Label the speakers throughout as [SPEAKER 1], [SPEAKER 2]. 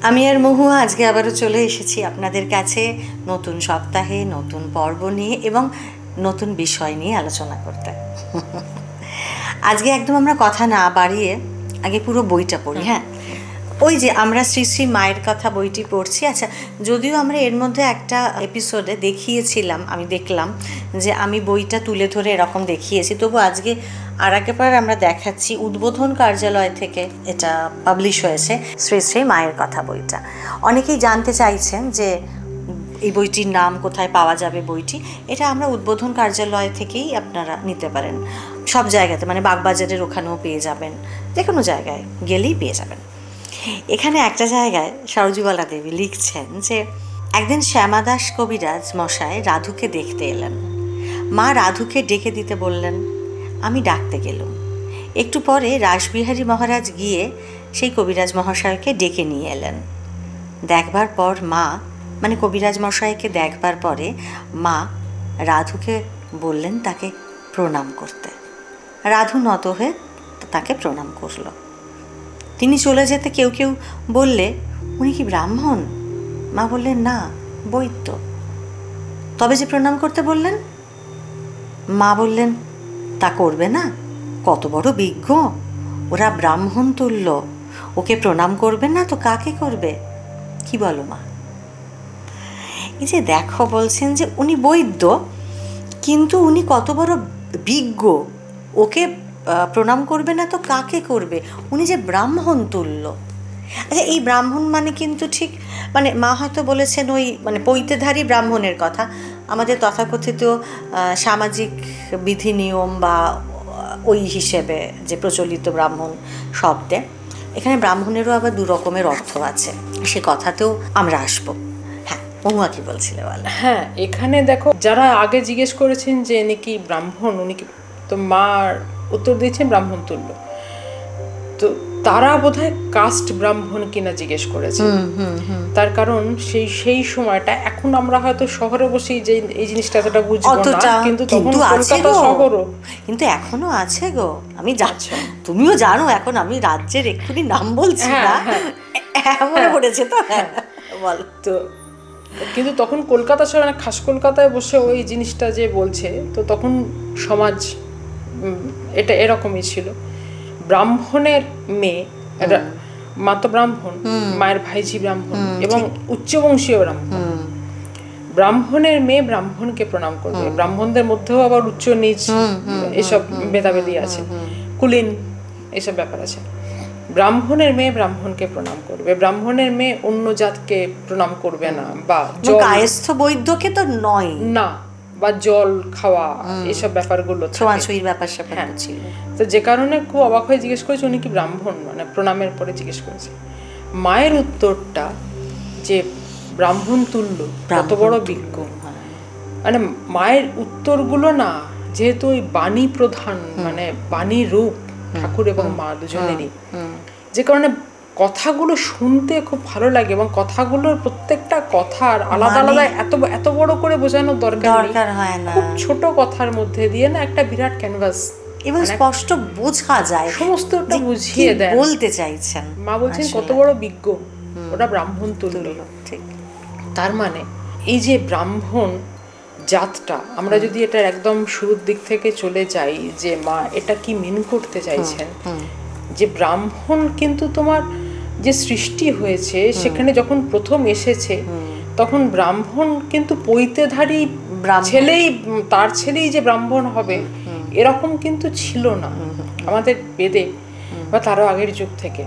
[SPEAKER 1] আমি আর মহুয়া আজকে আবারও চলে এসেছি আপনাদের কাছে নতুন সপ্তাহে নতুন পর্ব নিয়ে এবং নতুন বিষয় নিয়ে আলোচনা করতে। আজকে একদম আমরা কথা না বাড়িয়ে আগে পুরো বইটা পড়ি। হ্যাঁ, ওই যে আমরা শ্রী শ্রী মায়ের কথা বইটি পড়ছি। আচ্ছা, যদিও আমরা এর মধ্যে একটা এপিসোডে দেখিয়েছিলাম, আমি দেখলাম যে আমি বইটা তুলে ধরে এরকম দেখিয়েছি, তবু আজকে আর একবার আমরা দেখাচ্ছি। উদ্বোধন কার্যালয় থেকে এটা পাবলিশ হয়েছে, শ্রী শ্রী মায়ের কথা বইটা। অনেকেই জানতে চাইছেন যে এই বইটির নাম কোথায় পাওয়া যাবে। বইটি এটা আমরা উদ্বোধন কার্যালয় থেকেই আপনারা নিতে পারেন, সব জায়গাতে, মানে বাগবাজারের ওখানেও পেয়ে যাবেন, যে কোনো জায়গায় গেলেই পেয়ে যাবেন। এখানে একটা জায়গায় সরজুবালা দেবী লিখছেন যে একদিন শ্যামাদাস কবিরাজ মশাই রাধুকে দেখতে এলেন। মা রাধুকে ডেকে দিতে বললেন, আমি ডাকতে গেলুম। একটু পরে রাসবিহারী মহারাজ গিয়ে সেই কবিরাজ মহাশয়কে ডেকে নিয়ে এলেন। দেখবার পর মা, মানে কবিরাজ মশাইকে দেখবার পরে মা রাধুকে বললেন তাকে প্রণাম করতে। রাধু নত হয়ে তাকে প্রণাম করল। তিনি চলে যেতে কেউ কেউ বললে, উনি কি ব্রাহ্মণ? মা বললেন, না, বৈদ্য। তবে যে প্রণাম করতে বললেন? মা বললেন, তা করবে না? কত বড় বিজ্ঞ, ওরা ব্রাহ্মণ তুল্য, ওকে প্রণাম করবে না তো কাকে করবে? কি বলো মা? এই যে দেখো, বলছেন যে উনি বৈদ্য, কিন্তু উনি কত বড় বিজ্ঞ, ওকে প্রণাম করবে না তো কাকে করবে? উনি যে ব্রাহ্মণ তুল্য। আচ্ছা, এই ব্রাহ্মণ মানে কিন্তু ঠিক, মানে মা হয়তো বলেছেন ওই মানে পৈতেধারী ব্রাহ্মণের কথা, আমাদের তথাকথিত সামাজিক বিধি নিয়ম বা ওই হিসেবে যে প্রচলিত ব্রাহ্মণ শব্দে। এখানে ব্রাহ্মণেরও আবার দু রকমের অর্থ আছে, সে কথাতেও আমরা আসবো। হ্যাঁ, মহুয়া কি বলছিলে বল?
[SPEAKER 2] হ্যাঁ, এখানে দেখো, যারা আগে জিজ্ঞেস করেছেন যে ইনি কি ব্রাহ্মণ, উনি কি, তো মা উত্তর দিয়েছেন ব্রাহ্মণ তুল্য। তো তারা বোধহয় কাস্ট ব্রাহ্মণ কিনা জিজ্ঞেস করেছে। তার কারণ সেই সময়টা, এখন আমরা হয়তো শহরে বসেই যে এই জিনিসটা এতটা বুঝবো না, কিন্তু তখন কলকাতা শহরও
[SPEAKER 1] কিন্তু এখনো আছে গো। আমি যাচ্ছি, তুমিও জানো, এখন আমি রাজ্যের এক্ষুনি নাম বলছি না, মনে পড়েছে তো। বল।
[SPEAKER 2] তো কিন্তু তখন কলকাতা শহরে, খাস কলকাতায় বসে ওই জিনিসটা যে বলছে, তো তখন সমাজ এটা এরকমই ছিল। ব্রাহ্মণের মেয়ে, মা তো ব্রাহ্মণ, মায়ের ভাইঝি ব্রাহ্মণ এবং উচ্চবংশীয় ব্রাহ্মণ। ব্রাহ্মণের মেয়ে ব্রাহ্মণকে প্রণাম করবে। ব্রাহ্মণদের মধ্যেও আবার উচ্চ নিচ এসব ভেদাভেদি আছে, কুলীন এসব ব্যাপার আছে। ব্রাহ্মণের মেয়ে ব্রাহ্মণকে প্রণাম করবে, ব্রাহ্মণের মেয়ে অন্য জাতকে প্রণাম করবে না, বা
[SPEAKER 1] কায়স্থ বৈদ্যকে তো নয়
[SPEAKER 2] না, বা জল খাওয়া এসব ব্যাপারগুলো
[SPEAKER 1] ছোঁয়াছুঁয়ির ব্যাপার স্যাপার ছিল।
[SPEAKER 2] তো যে কারণে খুব অবাক হয়ে জিজ্ঞেস করেছে উনি কি ব্রাহ্মণ, মানে প্রণামের পরে জিজ্ঞেস করেছে। মায়ের উত্তরটা যে ব্রাহ্মণ তুল্য, কত বড় বিজ্ঞ, মানে মায়ের উত্তরগুলো না, যেহেতু ওই বাণী প্রধান, মানে বাণী রূপ ঠাকুর এবং মা দুজনেরই, যে কারণে কথাগুলো শুনতে খুব ভালো লাগে এবং কথাগুলোর প্রত্যেকটা কথার আলাদা আলাদা এত বড় করে বোঝানোর দরকার
[SPEAKER 1] হয় না।
[SPEAKER 2] খুব ছোট কথার মধ্যে দিয়ে না একটা বিরাট ক্যানভাস,
[SPEAKER 1] এবং স্পষ্ট বোঝা যায়,
[SPEAKER 2] সমস্তটা বুঝিয়ে দেয়
[SPEAKER 1] বলতে চাইছেন।
[SPEAKER 2] মা বলছেন কত বড় বিজ্ঞ, ওরা ব্রাহ্মণ তুল্য।
[SPEAKER 1] ঠিক।
[SPEAKER 2] তার মানে এই যে ব্রাহ্মণ জাতটা, আমরা যদি এটার একদম শুরুর দিক থেকে চলে যাই, যে মা এটা কি মিন করতে চাইছেন, যে ব্রাহ্মণ কিন্তু তোমার যে সৃষ্টি হয়েছে, সেখানে যখন প্রথম এসেছে তখন ব্রাহ্মণ কিন্তু পৈতেধারী ছেলেই, তার ছেলেই যে ব্রাহ্মণ হবে এরকম কিন্তু ছিল না আমাদের বেদে বা তারও আগের যুগ থেকে।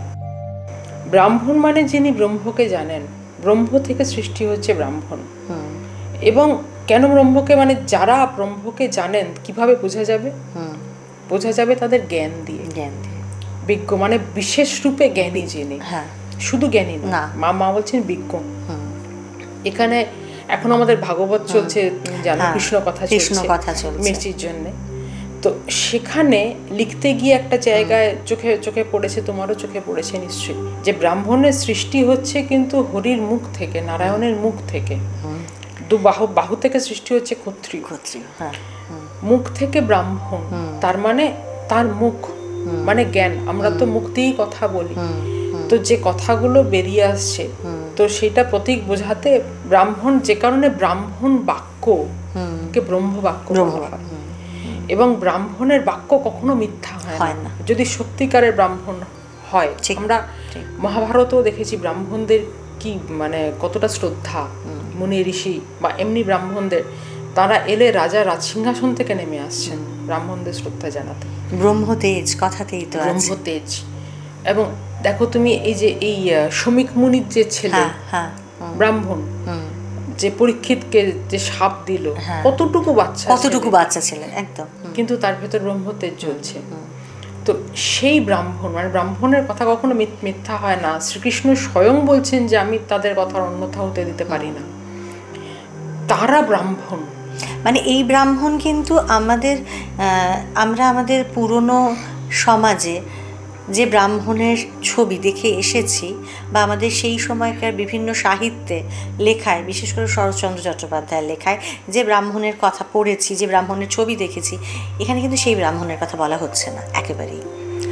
[SPEAKER 2] ব্রাহ্মণ মানে যিনি ব্রহ্মকে জানেন, ব্রহ্ম থেকে সৃষ্টি হচ্ছে ব্রাহ্মণ। এবং কেন ব্রহ্মকে, মানে যারা ব্রহ্মকে জানেন কিভাবে বোঝা যাবে? বোঝা যাবে তাদের জ্ঞান দিয়ে। বিজ্ঞ মানে বিশেষ রূপে জ্ঞানী যিনি, শুধু জ্ঞানী না। মা বলছেন বিজ্ঞ। এখানে এখন আমাদের ভাগবত চলছে, জানো, কৃষ্ণ কথা চলছে মির্চির জন্য। তো সেখানে লিখতে গিয়ে একটা জায়গায় চোখে পড়েছে, তোমারও চোখে পড়েছে নিশ্চয়ই, যে ব্রাহ্মণের সৃষ্টি হচ্ছে কিন্তু হরির মুখ থেকে, নারায়ণের মুখ থেকে। বাহু থেকে সৃষ্টি হচ্ছে ক্ষত্রিয়, মুখ থেকে তার মানে তার মুখ মানে জ্ঞান। আমরা তো মুখ দিয়েই কথা বলি, তো তো যে কথাগুলো বেরিয়ে আসছে, তো সেটা প্রতীক বোঝাতে ব্রাহ্মণ, যে কারণে ব্রাহ্মণ বাক্যকে ব্রহ্ম বাক্য বলা হয়। এবং ব্রাহ্মণের বাক্য কখনো মিথ্যা হয় না যদি সত্যিকারের ব্রাহ্মণ হয়। আমরা মহাভারতও দেখেছি ব্রাহ্মণদের কি মানে কতটা শ্রদ্ধা, মুনি ঋষি বা এমনি ব্রাহ্মণদের, তারা এলে রাজা রাজসিংহাসন থেকে নেমে আসছেন ব্রাহ্মণদের শ্রদ্ধা জানাতে।
[SPEAKER 1] ব্রহ্মতেজ কথাতেই তো
[SPEAKER 2] ব্রহ্মতেজ। এবং দেখো তুমি এই যে এই শমিক মুনির যে ছেলে ব্রাহ্মণ, যে পরীক্ষিতকে যে শাপ দিল, কতটুকু বাচ্চা
[SPEAKER 1] ছিলেন একদম,
[SPEAKER 2] কিন্তু তার ভেতর ব্রহ্মতেজ জ্বলছে। তো সেই ব্রাহ্মণ, মানে ব্রাহ্মণের কথা কখনো মিথ্যা হয় না। শ্রীকৃষ্ণ স্বয়ং বলছেন যে আমি তাদের কথার অন্যথা হতে দিতে পারি না, তারা ব্রাহ্মণ।
[SPEAKER 1] মানে এই ব্রাহ্মণ কিন্তু আমরা আমাদের পুরনো সমাজে যে ব্রাহ্মণের ছবি দেখে এসেছি বা আমাদের সেই সময়কার বিভিন্ন সাহিত্যে লেখায়, বিশেষ করে শরৎচন্দ্র চট্টোপাধ্যায়ের লেখায় যে ব্রাহ্মণের কথা পড়েছি, যে ব্রাহ্মণের ছবি দেখেছি, এখানে কিন্তু সেই ব্রাহ্মণের কথা বলা হচ্ছে না একেবারেই।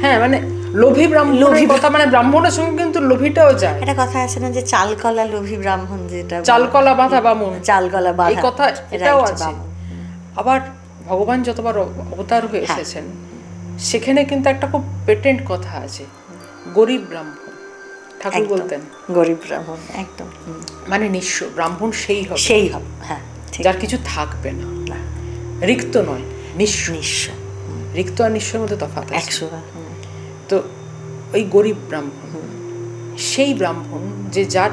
[SPEAKER 2] হ্যাঁ, মানে লোভী ব্রাহ্মণের কথা, মানে ব্রাহ্মণের সঙ্গে কিন্তু লোভীটাও যায়।
[SPEAKER 1] একটা কথা আছে না যে চালকলা লোভী ব্রাহ্মণ, যেটা
[SPEAKER 2] চালকলা বাঁধা বামুন,
[SPEAKER 1] চালকলা বাঁধা,
[SPEAKER 2] এই কথা এটাও আছে। আবার ভগবান যতবার অবতার হয়ে এসেছেন সেখানে কিন্তু একটা খুব পেটেন্ট কথা আছে, গরিব ব্রাহ্মণ। ঠাকুর বলতেন
[SPEAKER 1] গরিব ব্রাহ্মণ, একদম
[SPEAKER 2] মানে নিঃস্ব ব্রাহ্মণ সেই হবে,
[SPEAKER 1] হ্যাঁ,
[SPEAKER 2] যার কিছু থাকবে না, রিক্ত নয়, নিঃস্ব। রিক্ত আর নিঃস্বের মধ্যে তফাৎ আছে। তো ওই গরিব ব্রাহ্মণ, সেই ব্রাহ্মণ যে যার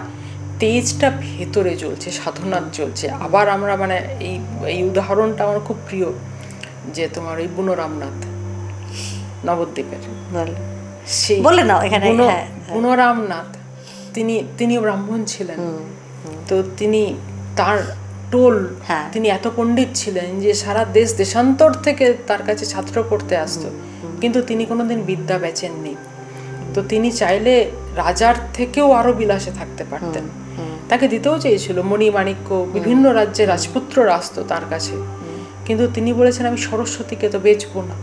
[SPEAKER 2] তেজটা ভেতরে জ্বলছে, সাধনার জ্বলছে। আবার আমরা মানে এই উদাহরণটা আমার খুব প্রিয়, যে তোমার ওই বুনো রামনাথ নবদ্বীপের,
[SPEAKER 1] বলে নাও এখানে,
[SPEAKER 2] বুনো রামনাথ, তিনিও ব্রাহ্মণ ছিলেন। তো তিনি তার টোল, তিনি এত পণ্ডিত ছিলেন যে সারা দেশ দেশান্তর থেকে তার কাছে ছাত্র পড়তে আসতো, কিন্তু তিনি কোনোদিন বিদ্যা বেচেননি। তো তিনি চাইলে রাজার থেকেও আরো বিলাসে থাকতে পারতেন, তাকে দিতেও চেয়েছিল মণিমাণিক্য, বিভিন্ন রাজ্যের রাজপুত্ররা আসতো তার কাছে, কিন্তু তিনি বলেছেন আমি সরস্বতীকে তো বেচবো না।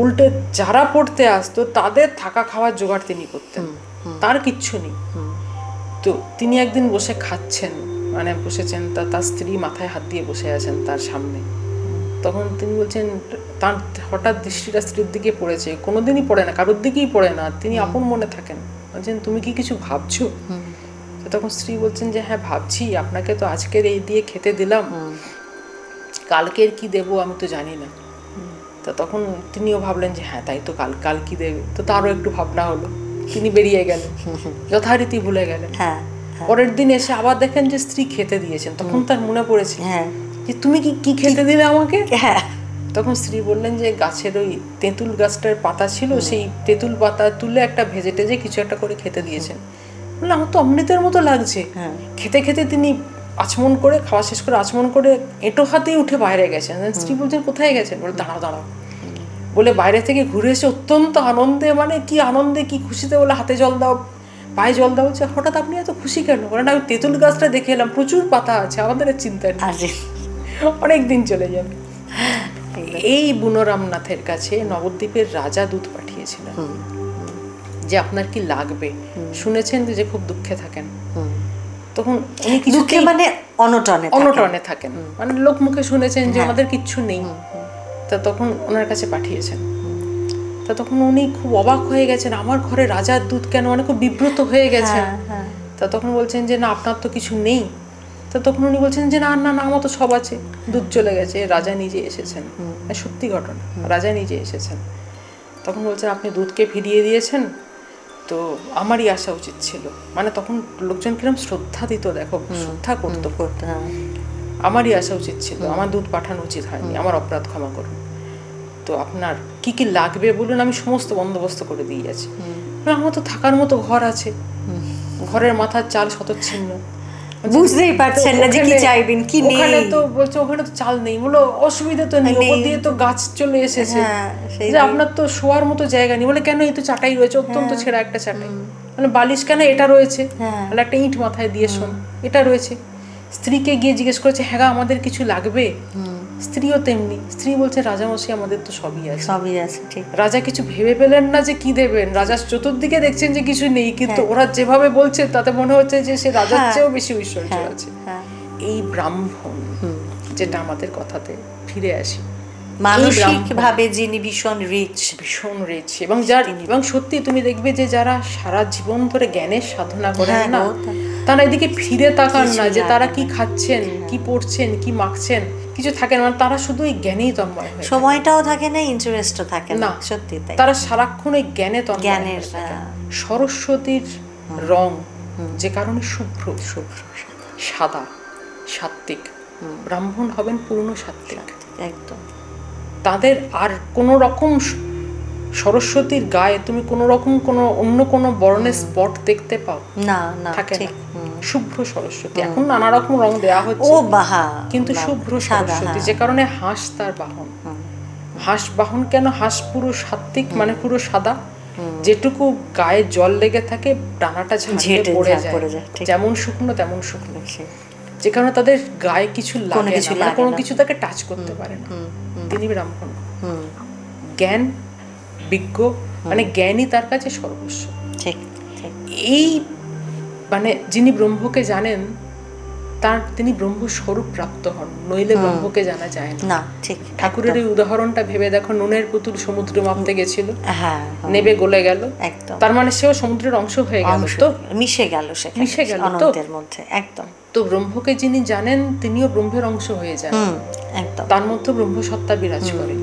[SPEAKER 2] উল্টে যারা পড়তে আসতো তাদের থাকা খাওয়ার জোগাড় তিনি করতেন, তার কিচ্ছু নেই। তো তিনি একদিন বসে খাচ্ছেন, মানে বসেছেন, তার স্ত্রী মাথায় হাত দিয়ে বসে আছেন তার সামনে। তখন তিনি বলছেন, তার হঠাৎ দৃষ্টিটা স্ত্রীর দিকে পড়েছে, কোনোদিনই পড়ে না, কারোর দিকেই পড়ে না, তিনি আপন মনে থাকেন। বলছেন তুমি কি কিছু ভাবছো? তো তখন স্ত্রী বলছেন যে হ্যাঁ ভাবছি, আপনাকে তো আজকের এই দিয়ে খেতে দিলাম, কালকের কি দেবো আমি তো জানি না। তো তখন তিনিও ভাবলেন যে হ্যাঁ তাই তো, কাল কি দেবে। তো তারও একটু ভাবনা হলো, তিনি বেরিয়ে গেলেন, যথারীতি ভুলে গেলেন। পরের দিন এসে আবার দেখেন যে স্ত্রী খেতে দিয়েছেন। তখন তার মনে পড়েছে যে তুমি কি খেতে দিলে আমাকে? তখন স্ত্রী বললেন যে গাছের ওই তেঁতুল গাছটার পাতা ছিল, সেই তেঁতুল পাতা তুলে একটা ভেজে টেজে কিছু একটা করে খেতে দিয়েছেন। বললাম আমার তো অমৃতের মতো লাগছে। খেতে খেতে তিনি আচমন করে, খাওয়া শেষ করে আচমন করে এঁটো হাতেই উঠে বাইরে গেছেন। স্ত্রী বলছেন কোথায় গেছেন? বলে দাঁড়াও বলে বাইরে থেকে ঘুরে এসে অত্যন্ত আনন্দে, মানে কি আনন্দে কি খুশিতে, বলে হাতে জল দাও, পায়ে জল দাও। বলছে হঠাৎ আপনি এত খুশি কেন? বলে না, আমি তেঁতুল গাছটা দেখে এলাম, প্রচুর পাতা আছে, আমাদের চিন্তা নেই, অনেক দিন চলে যাবে। এই বুনো রামনাথের কাছে নবদ্বীপের রাজা দূত পাঠিয়েছিলেন যে আপনার কি লাগবে, শুনেছেন যে খুব দুঃখে থাকেন। তখন উনি কিছু
[SPEAKER 1] মানে অনটনে
[SPEAKER 2] থাকেন, মানে লোক মুখে শুনেছেন যে আমাদের কিচ্ছু নেই। তা তখন ওনার কাছে পাঠিয়েছেন। তা তখন উনি খুব অবাক হয়ে গেছেন, আমার ঘরে রাজার দূত কেন, মানে খুব বিব্রত হয়ে গেছেন। তা তখন বলছেন যে না আপনার তো কিছু নেই। তা তখন উনি বলছেন যে না না না আমার তো সব আছে, দূত চলে গেছে, রাজা নিজে এসেছেন। সত্যি ঘটনা, রাজা নিজে এসেছেন। তখন বলছেন আপনি দূতকে ফিরিয়ে দিয়েছেন, তো আমারই আসা উচিত ছিল। মানে তখন লোকজন কিরকম শ্রদ্ধা দিত, দেখো শ্রদ্ধা করতো, আমারই আসা উচিত ছিল, আমার দূত পাঠানো উচিত হয়নি, আমার অপরাধ ক্ষমা করুন। তো আপনার কি কি লাগবে বলুন, আমি সমস্ত বন্দোবস্ত করে দিয়ে যাচ্ছি। আমার তো থাকার মতো ঘর আছে, ঘরের মাথার চাল শতচ্ছিন্ন,
[SPEAKER 1] বুঝতেই পারছেন না যে কি চাইবেন কি নেই।
[SPEAKER 2] ওখানে তো বলছে ওখানে তো চাল নেই। বলো অসুবিধা তো নেই, ওপর দিয়ে তো গাছ চলে এসেছে, যে আপনার তো শোয়ার মতো জায়গা নেই। বলে কেন, এই তো চাটাই রয়েছে, অত্যন্ত ছেঁড়া একটা চাটাই। মানে বালিশ কেন, এটা রয়েছে, মানে একটা ইট মাথায় দিয়ে শোন, এটা রয়েছে। স্ত্রীকে গিয়ে জিজ্ঞেস করেছে হ্যাঁ আমাদের কিছু লাগবে? স্ত্রীও তেমনি। স্ত্রী বলছে রাজামশাই আমাদের তো সবই আছে।
[SPEAKER 1] সবই আছে, ঠিক।
[SPEAKER 2] রাজা কিছু ভেবে পেলেন না যে কি দেবেন, রাজার চতুর্দিকে দেখছেন যে কিছু নেই, কিন্তু ওরা যেভাবে বলছে তাতে মনে হচ্ছে যে সে রাজার চেয়েও বেশি ঐশ্বর্য আছে। এই ব্রাহ্মণ, যেটা আমাদের কথাতে ফিরে আসি,
[SPEAKER 1] মানসিকভাবে যিনি ভীষণ রিচ,
[SPEAKER 2] ভীষণ রিচ, এবং সত্যি তুমি দেখবে যে যারা সারা জীবন ধরে জ্ঞানের সাধনা করেন না, তারা এদিকে ফিরে তাকান না যে তারা কি খাচ্ছেন, কি পড়ছেন, কি মাখছেন, কিছু থাকে না। তারা শুধু এই জ্ঞানেই তন্ময় হয়,
[SPEAKER 1] সময়টাও থাকে না, ইন্টারেস্টও থাকে না, সত্যি তাই।
[SPEAKER 2] তারা সারাক্ষণ এই জ্ঞানে তন্ময়। সরস্বতীর রং যে কারণে শুভ্র, সাদা, সাত্ত্বিক। ব্রাহ্মণ হবেন পূর্ণ সাত্ত্বিক,
[SPEAKER 1] একদম।
[SPEAKER 2] তাদের আর কোনো রকম সরস্বতীর গায়ে তুমি কোনো রকম কোনো অন্য কোনো বর্ণের স্পট দেখতে পাও
[SPEAKER 1] না, না,
[SPEAKER 2] থাকে না। শুভ্র সরস্বতী। এখন নানা রকম রং দেয়া হচ্ছে, কিন্তু শুভ্র সরস্বতী, যে কারণে হাঁস তার বাহন। হাঁস বাহন কেন? হাঁস পুরো সাত্ত্বিক, মানে পুরো সাদা, যেটুকু গায়ে জল লেগে থাকে ডানাটা ঝেঁটে পড়ে যায়, যেমন শুকনো তেমন শুকনো, যে কারণে তাদের গায়ে কিছু লাগে না, কোনো কিছু তাকে টাচ করতে পারে না। তিনি ব্রাহ্মণ। জ্ঞান, বিজ্ঞ, মানে জ্ঞানই তার কাছে সর্বস্ব। এই মানে যিনি ব্রহ্মকে জানেন, তিনি ব্রহ্মস্বরূপ প্রাপ্ত হন, নইলে ব্রহ্মকে জানা যায় না। ঠাকুরের এই উদাহরণটা ভেবে দেখো, নুনের পুতুল সমুদ্র মাপতে গেছিল, নেবে গলে গেল, তার মানে সেও সমুদ্রের অংশ হয়ে গেল, তো মিশে গেল অনন্তের মধ্যে, একদম। তো ব্রহ্মকে যিনি জানেন, তিনিও ব্রহ্মের অংশ হয়ে যান, তার মধ্যে ব্রহ্মসত্তা বিরাজ করে,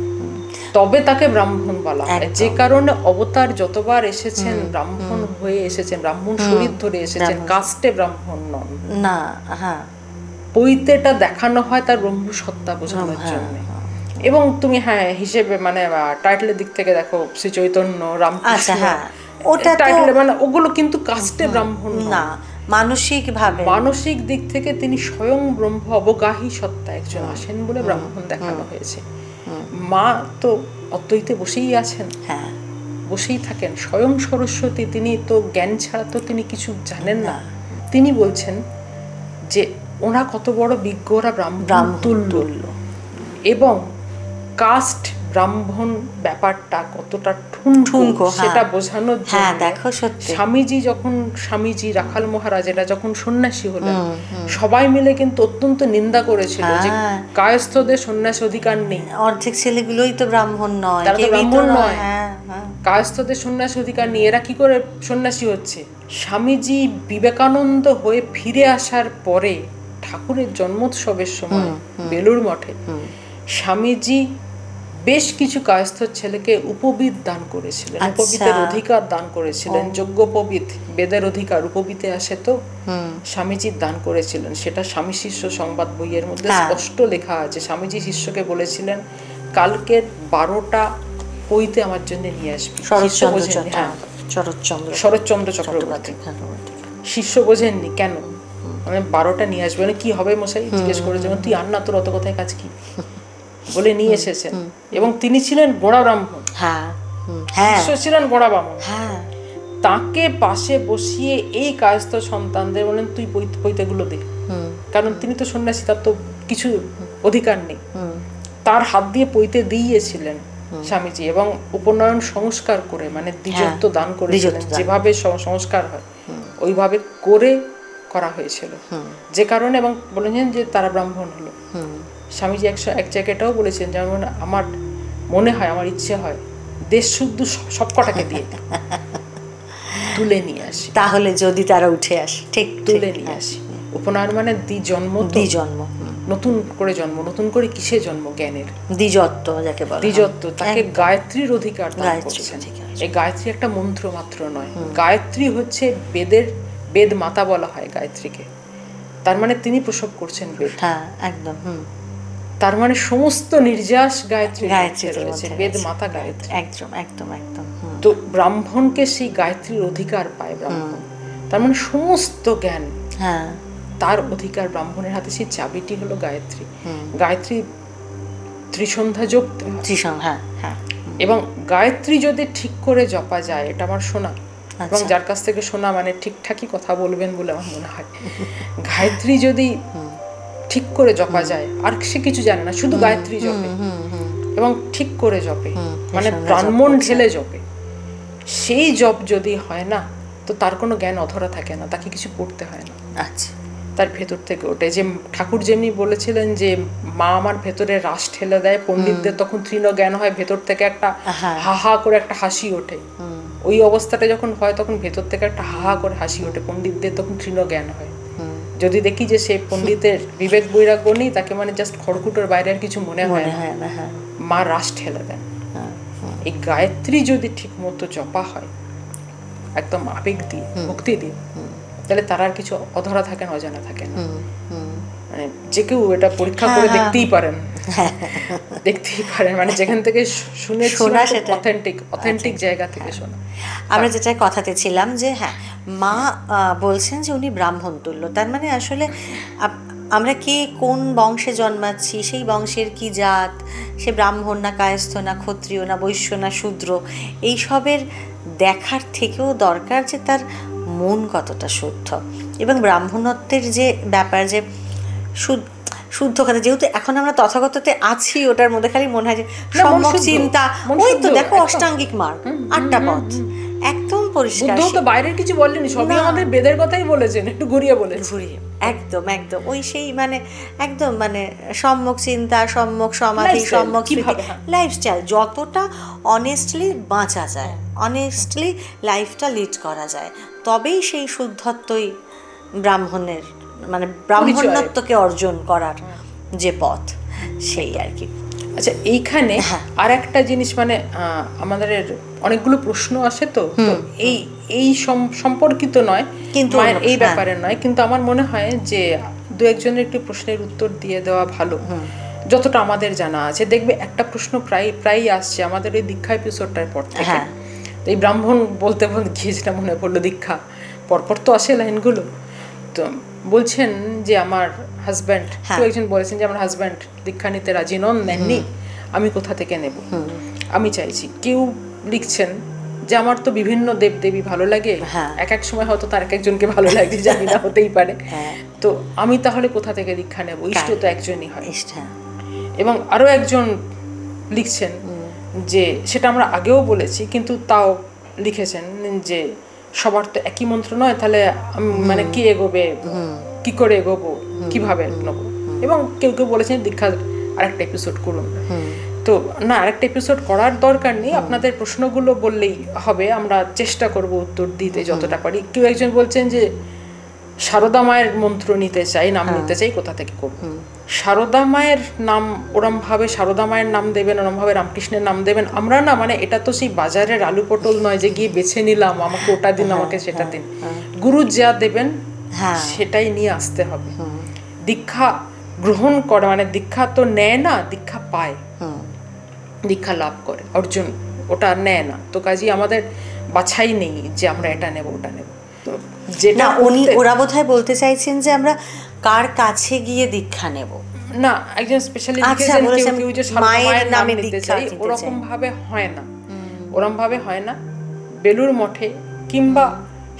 [SPEAKER 2] তবে তাকে ব্রাহ্মণ বলা হয়। যে কারণে অবতার যতবার এসেছেন ব্রাহ্মণ হয়ে এসেছেন, ব্রাহ্মণ শরীর ধরে এসেছেন, কাস্টে ব্রাহ্মণ নন না। পৈতেটা দেখানো হয় তার ব্রহ্মসত্তা বোঝানোর জন্য। এবং তুমি হিসেবে মানে টাইটেলের দিক থেকে দেখো, শ্রী চৈতন্য, রামকৃষ্ণ, ওটা টাইটেল মানে ওগুলো কিন্তু কাস্টে ব্রাহ্মণ না। মানসিক দিক থেকে তিনি স্বয়ং ব্রহ্ম অবগাহী সত্তা একজন আসেন বলে ব্রাহ্মণ দেখানো হয়েছে। মা তো অদ্বৈতে বসেই আছেন, বসেই থাকেন, স্বয়ং সরস্বতী। তিনি তো জ্ঞান ছাড়া তো তিনি কিছু জানেন না। তিনি বলছেন যে ওরা কত বড় বিজ্ঞ, ওরা ব্রাহ্মণ তুল্য, এবং কাস্ট ব্রাহ্মণ ব্যাপারটা কতটা ঠুনঠুনকো সেটা বোঝানোর জন্য স্বামীজি রাখাল মহারাজ এটা যখন সন্ন্যাসী হলেন, সবাই মিলে কিন্তু অত্যন্ত নিন্দা করেছিল যে কায়স্থদের সন্ন্যাস অধিকার নেই,
[SPEAKER 1] অর্ধেক ছেলেগুলোই তো ব্রাহ্মণ নয়,
[SPEAKER 2] তারা তো ব্রাহ্মণ নয়, কায়স্থদের সন্ন্যাস অধিকার নেই, এরা কি করে সন্ন্যাসী হচ্ছে? স্বামীজি বিবেকানন্দ হয়ে ফিরে আসার পরে ঠাকুরের জন্মোৎসবের সময় বেলুড় মঠে স্বামীজি বেশ কিছু কায়স্থ ছেলেকে উপবিদ দান করেছিলেন, উপবিতের অধিকার দান করেছিলেন, যজ্ঞোপবিত, বেদের অধিকার উপবিতে আসে, তো স্বামীজির দান করেছিলেন। সেটা স্বামী শিষ্য সংবাদ বইয়ের মধ্যে স্পষ্ট লেখা আছে। স্বামীজি শিষ্যকে বলেছিলেন, কালকের 12টা পইতে আমার জন্য নিয়ে আসবি। শরৎচন্দ্র চক্রবর্তী। শিষ্য বোঝেননি কেন, মানে 12টা নিয়ে আসবে, মানে কি হবে মশাই জিজ্ঞেস করে, যেমন তুই আন না, তোর অত কথায় কাজ কি, বলে নিয়ে এসেছেন। এবং তিনি ছিলেন গোড়া ব্রাহ্মণ, শিষ্য ছিলেন গোড়া ব্রাহ্মণ। তাকে পাশে বসিয়ে এই কায়স্থ সন্তানদের বলেন, তুই পৈতেগুলো দে, কারণ তিনি তো সন্ন্যাসী, তার তো কিছু অধিকার নেই। তার হাত দিয়ে পৈতে দিয়েছিলেন স্বামীজি, এবং উপনয়ন সংস্কার করে, মানে দ্বিজত্ব দান করেছিলেন, যেভাবে সংস্কার হয় ওইভাবে করে করা হয়েছিল, যে কারণে, এবং বলেছেন যে তারা ব্রাহ্মণ হলো। স্বামীজি এক জায়গাটাও বলেছেন, যেমন আমার মনে হয়, আমার ইচ্ছে হয় দেশ শুদ্ধ সবকটাকে দিয়ে তুলে নিয়ে আসি, তাহলে যদি তারা উঠে আসে, ঠিক তুলে নিয়ে আসি। উপনয়ন মানে দ্বিজন্ম, নতুন করে জন্ম, নতুন করে কিসে জন্ম? জ্ঞানের দ্বিজত্ব, যাকে বলে দ্বিজত্ব। তাকে গায়ত্রীর অধিকার দান করছেন। এই গায়ত্রী একটা মন্ত্র মাত্র নয়, গায়ত্রী হচ্ছে বেদ মাতা বলা হয় গায়ত্রীকে, তার মানে তিনি প্রসব করছেন বেদ, একদম। তার মানে সমস্ত নির্যাস গায়ত্রী রয়েছে, বেদ মাতা গায়ত্রী, একদম একদম একদম। তো ব্রাহ্মণকে সেই গায়ত্রীর অধিকার পায় ব্রাহ্মণ, তার মানে সমস্ত জ্ঞান তার অধিকার ব্রাহ্মণের হাতে। সেই চাবিটি হলো গায়ত্রী। গায়ত্রী ত্রিসন্ধ্যা জপতে, এবং গায়ত্রী যদি ঠিক করে জপা যায়, এটা আমার শোনা, এবং যার কাছ থেকে শোনা, মানে ঠিকঠাকই কথা বলবেন বলে আমার মনে হয়। গায়ত্রী যদি ঠিক করে জপা যায়, আর সে কিছু জানে না, শুধু গায়ত্রী জপে এবং ঠিক করে জপে, মানে প্রাণমন ঢেলে জপে, সেই জপ যদি হয় না তো তার কোনো জ্ঞান অধরা থাকে না, তাকে কিছু পড়তে হয় না।
[SPEAKER 1] আচ্ছা,
[SPEAKER 2] তার ভেতর থেকে ওঠে। যে ঠাকুর যেমনি বলেছিলেন যে মা আমার ভেতরে রাস ঠেলে দেয়, পণ্ডিতদের তখন তৃণ জ্ঞান হয়, ভেতর থেকে একটা হাহা করে একটা হাসি ওঠে। ওই অবস্থাটা যখন হয় তখন ভেতর থেকে একটা হাহা করে হাসি ওঠে, পণ্ডিতদের তখন তৃণ জ্ঞান হয়। যদি দেখি যে সে পণ্ডিতের বিবেক বৈরাগ্য নেই, তাকে মানে জাস্ট খড়কুটোর বাইরে আর কিছু মনে হয় না, মা রাস ঠেলে দেন। এই গায়ত্রী যদি ঠিক মতো জপা হয় একদম আবেগ দিয়ে, ভক্তি দিয়ে, তাহলে তার আর কিছু অধরা থাকে না, অজানা থাকে না। মানে যে কেউ এটা পরীক্ষা করে দেখতেই পারেন, দেখতেই পারেন, মানে যেখান থেকে শুনেছি অথেন্টিক জায়গা থেকে শোনা।
[SPEAKER 1] আমরা যেটা কথাতে ছিলাম যে হ্যাঁ, মা বলছেন যে উনি ব্রাহ্মণ তুল্য, তার মানে আসলে আমরা কে কোন বংশে জন্মাচ্ছি, সেই বংশের কি জাত, সে ব্রাহ্মণ না কায়স্থ না ক্ষত্রিয় না বৈশ্য না শূদ্র, এইসবের দেখার থেকেও দরকার যে তার মন কতটা শুদ্ধ। এবং ব্রাহ্মণত্বের যে ব্যাপার, যে শুদ্ধ কথা, যেহেতু এখন আমরা তথাগততে আছি, ওটার মধ্যে খালি মনে হয় যে সম্যক চিন্তা, ওই তো দেখো অষ্টাঙ্গিক মার্গ, 8টা পথ একদম পরিষ্কার।
[SPEAKER 2] বুদ্ধ তো বাইরের কিছু বললেনি, সবই আমাদের বেদের কথাই বলেছেন, একটু ঘুরিয়ে বলেছেন,
[SPEAKER 1] ঘুরিয়ে একদম একদম ওই সেই মানে একদম মানে সম্যক চিন্তা, সম্যক সমাধি, সম্যক লাইফস্টাইল, যতটা অনেস্টলি বাঁচা যায়, অনেস্টলি লাইফটা লিড করা যায়, তবেই সেই শুদ্ধত্বই ব্রাহ্মণের মানে ব্রাহ্মণত্বকে অর্জন করার যে পথ, সেই আর কি।
[SPEAKER 2] আচ্ছা, এইখানে আর একটা জিনিস, মানে আমাদের অনেকগুলো প্রশ্ন আসে, তো এই সম্পর্কিত নয়, কিন্তু এই ব্যাপারে নয়, কিন্তু আমার মনে হয় যে দু একজনের একটু প্রশ্নের উত্তর দিয়ে দেওয়া ভালো, যতটা আমাদের জানা আছে। দেখবে একটা প্রশ্ন প্রায় আসছে আমাদের এই দীক্ষা এপিসোডটার পর থেকে। এই ব্রাহ্মণ বলতে গিয়ে যেটা মনে পড়লো, দীক্ষা পরপর তো আসে লাইনগুলো, তো বলছেন যে আমার হাজব্যান্ড, কেউ একজন বলেছেন যে আমার হাজব্যান্ড দীক্ষা নিতে রাজি নন, নেননি, আমি কোথা থেকে নেব, আমি চাইছি। কেউ লিখছেন যে আমার তো বিভিন্ন দেবদেবী ভালো লাগে, এক এক সময় হয়তো তার এক একজনকে ভালো লাগে, জানি না, হতেই পারে, তো আমি তাহলে কোথা থেকে দীক্ষা নেব, ইষ্ট তো একজনই হয়। এবং আরো একজন লিখছেন যে সেটা আমরা আগেও বলেছি, কিন্তু তাও লিখেছেন যে সবার তো একই মন্ত্র নয়, তাহলে মানে কি এগোবে, কি করে এগোবো, কিভাবে নেবো। এবং কেউ কেউ বলেছেন দীক্ষার আরেকটা এপিসোড করুন, তো না, আরেকটা এপিসোড করার দরকার নেই, আপনাদের প্রশ্নগুলো বললেই হবে, আমরা চেষ্টা করব উত্তর দিতে যতটা পারি। কেউ একজন বলছেন যে সারদা মায়ের মন্ত্র নিতে চাই, নাম নিতে চাই, কোথা থেকে করবো। সারদা মায়ের নাম ওরমভাবে সারদা মায়ের নাম দেবেন, ওরমভাবে রামকৃষ্ণের নাম দেবেন, আমরা না, মানে এটা তো সেই বাজারের আলু পটল নয় যে গিয়ে বেছে নিলাম, আমাকে ওটা দিন, আমাকে সেটা দিন। গুরু যা দেবেন সেটাই নিয়ে আসতে হবে। দীক্ষা গ্রহণ করে মানে দীক্ষা তো নেয় না, দীক্ষা পায়, দীক্ষা লাভ করে, অর্জুন ওটা নেয় না। তো কাজেই আমাদের বাছাই নেই যে আমরা এটা নেব ওটা নেব।
[SPEAKER 1] যেটা ওরা বোধহয় বলতে চাইছেন যে আমরা কার কাছে গিয়ে দীক্ষা নেব
[SPEAKER 2] না, একজন স্পেশালি লিখেছেন কেউ যে মায়ের নামে নিতে চাই, ওরকম ভাবে হয় না, ওরকম ভাবে হয় না। বেলুর মঠে কিংবা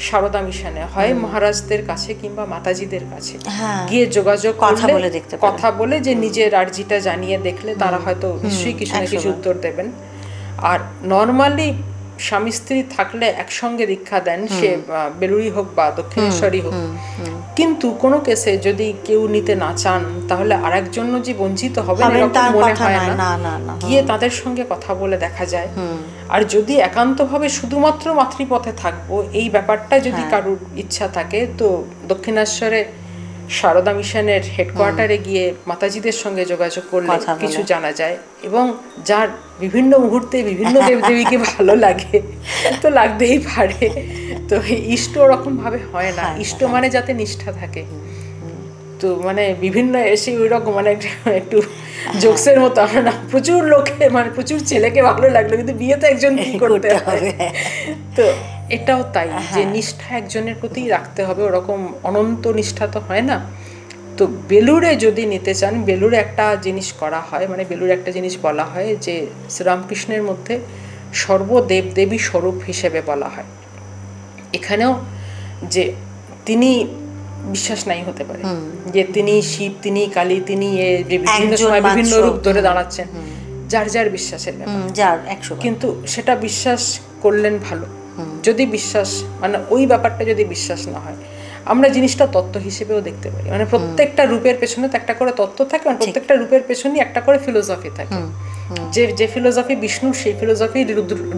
[SPEAKER 2] সারদা মিশনে হয় মহারাজদের কাছে কিংবা মাতাজিদের কাছে গিয়ে যোগাযোগ কথা বলে যে নিজের আর্জিটা জানিয়ে দেখলে তারা হয়তো নিশ্চয়ই কিছু না কিছু উত্তর দেবেন। আর নর্মালি স্বামী স্ত্রী থাকলে একসঙ্গে দীক্ষা দেন, সে বেলুড়ি হোক বা দক্ষিণেশ্বরী হোক। কিন্তু কোনো কেসে যদি কেউ নিতে না চান তাহলে আরেকজন যে বঞ্চিত হবে এরকম মনে হয় না, গিয়ে তাদের সঙ্গে কথা বলে দেখা যায়। আর যদি একান্তভাবে শুধুমাত্র মাতৃপথে থাকবো এই ব্যাপারটা যদি কারুর ইচ্ছা থাকে, তো দক্ষিণেশ্বরে সারদা মিশনের হেডকোয়ার্টারে গিয়ে মাতাজিদের সঙ্গে যোগাযোগ করলে কিছু জানা যায়। এবং যার বিভিন্ন মুহূর্তে বিভিন্ন দেবদেবীকে ভালো লাগে তো লাগতেই পারে। তো ইষ্ট ওরকম ভাবে হয় না, ইষ্ট মানে যাতে নিষ্ঠা থাকে। তো মানে বিভিন্ন এসে ওই রকম মানে একটু জোকসের মতো, আমরা না প্রচুর লোকে মানে প্রচুর ছেলেকে ভালো লাগলো কিন্তু বিয়ে তো একজন কি করতে হবে। তো এটাও তাই যে নিষ্ঠা একজনের প্রতি রাখতে হবে, ওরকম অনন্ত নিষ্ঠা তো হয় না। তো বেলুড়ে যদি নিতে চান, বেলুড়ে একটা জিনিস করা হয়, মানে বেলুড়ে একটা জিনিস বলা হয় যে শ্রীরামকৃষ্ণের মধ্যে সর্বদেব দেবী স্বরূপ হিসেবে বলা হয়। এখানেও যে তিনি বিশ্বাস নাই হতে পারে যে তিনি শিব, তিনি কালী, তিনি বিভিন্ন
[SPEAKER 1] একজন
[SPEAKER 2] সময় বিভিন্ন
[SPEAKER 1] মাত্র।
[SPEAKER 2] রূপ ধরে দাঁড়াচ্ছেন, যার যার বিশ্বাসের ব্যাপার।
[SPEAKER 1] যার 100
[SPEAKER 2] কিন্তু সেটা বিশ্বাস করলেন ভালো। যদি বিশ্বাস মানে ওই ব্যাপারটা যদি বিশ্বাস না হয়, আমরা জিনিসটা তত্ত্ব হিসেবেও দেখতে পারি। মানে প্রত্যেকটা রূপের পেছনে তো একটা করে তত্ত্ব থাকে, মানে প্রত্যেকটা রূপের পেছনে একটা করে ফিলোসফি থাকে। যে ফিলোসফি বিষ্ণু, সেই ফিলোসফি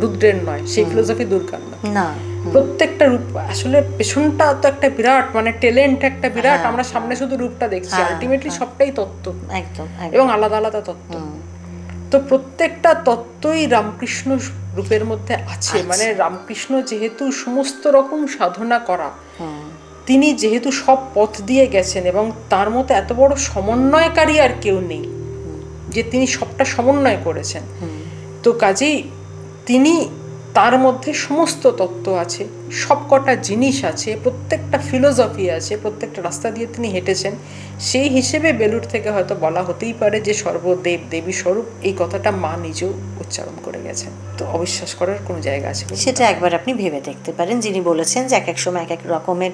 [SPEAKER 2] রুদ্রের নয়, সেই ফিলোসফি দুর্গার নয়।
[SPEAKER 1] না,
[SPEAKER 2] প্রত্যেকটা রূপ আসলে পেছনটা তো একটা বিরাট, মানে ট্যালেন্ট একটা বিরাট। আমরা সামনে শুধু রূপটা দেখছি, আলটিমেটলি সবটাই তত্ত্ব,
[SPEAKER 1] একদম
[SPEAKER 2] এবং আলাদা আলাদা তত্ত্ব। তো প্রত্যেকটা তত্ত্বই রামকৃষ্ণ রূপের মধ্যে আছে। মানে রামকৃষ্ণ যেহেতু সমস্ত রকম সাধনা করা, তিনি যেহেতু সব পথ দিয়ে গেছেন, এবং তার মতো এত বড় সমন্বয়কারী আর কেউ নেই যে তিনি সবটা সমন্বয় করেছেন। তো কাজেই তিনি, তার মধ্যে সমস্ত তত্ত্ব আছে, সবকটা জিনিস আছে, প্রত্যেকটা ফিলোসফি আছে, প্রত্যেকটা রাস্তা দিয়ে তিনি হেঁটেছেন। সেই হিসেবে বেলুড় থেকে হয়তো বলা হতেই পারে যে সর্বদেব দেবী স্বরূপ। এই কথাটা মা নিজেও উচ্চারণ করে গেছেন। তো অবিশ্বাস করার কোনো জায়গা আছে বলে
[SPEAKER 1] সেটা একবার আপনি ভেবে দেখতে পারেন। যিনি বলেছেন যে এক এক সময় এক এক রকমের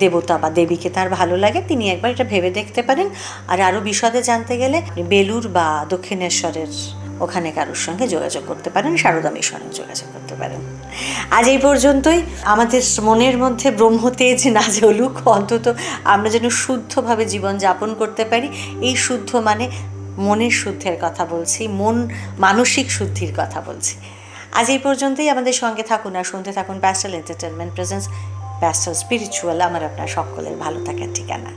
[SPEAKER 1] দেবতা বা দেবীকে তার ভালো লাগে, তিনি একবার এটা ভেবে দেখতে পারেন। আর আরও বিশদে জানতে গেলে বেলুড় বা দক্ষিণেশ্বরের ওখানে কারোর সঙ্গে যোগাযোগ করতে পারেন, সারদা মিশনেও যোগাযোগ করতে পারেন। আজ এই পর্যন্তই। আমাদের মনের মধ্যে ব্রহ্মতেজ না জ্বলুক, অন্তত আমরা যেন শুদ্ধভাবে জীবন যাপন করতে পারি। এই শুদ্ধ মানে মনের শুদ্ধের কথা বলছি, মানসিক শুদ্ধির কথা বলছি। আজ এই পর্যন্তই। আমাদের সঙ্গে থাকুন আর শুনতে থাকুন pastel entertainment presence pastel spiritual. আমার আপনার সকলের ভালো থাকার ঠিকানা।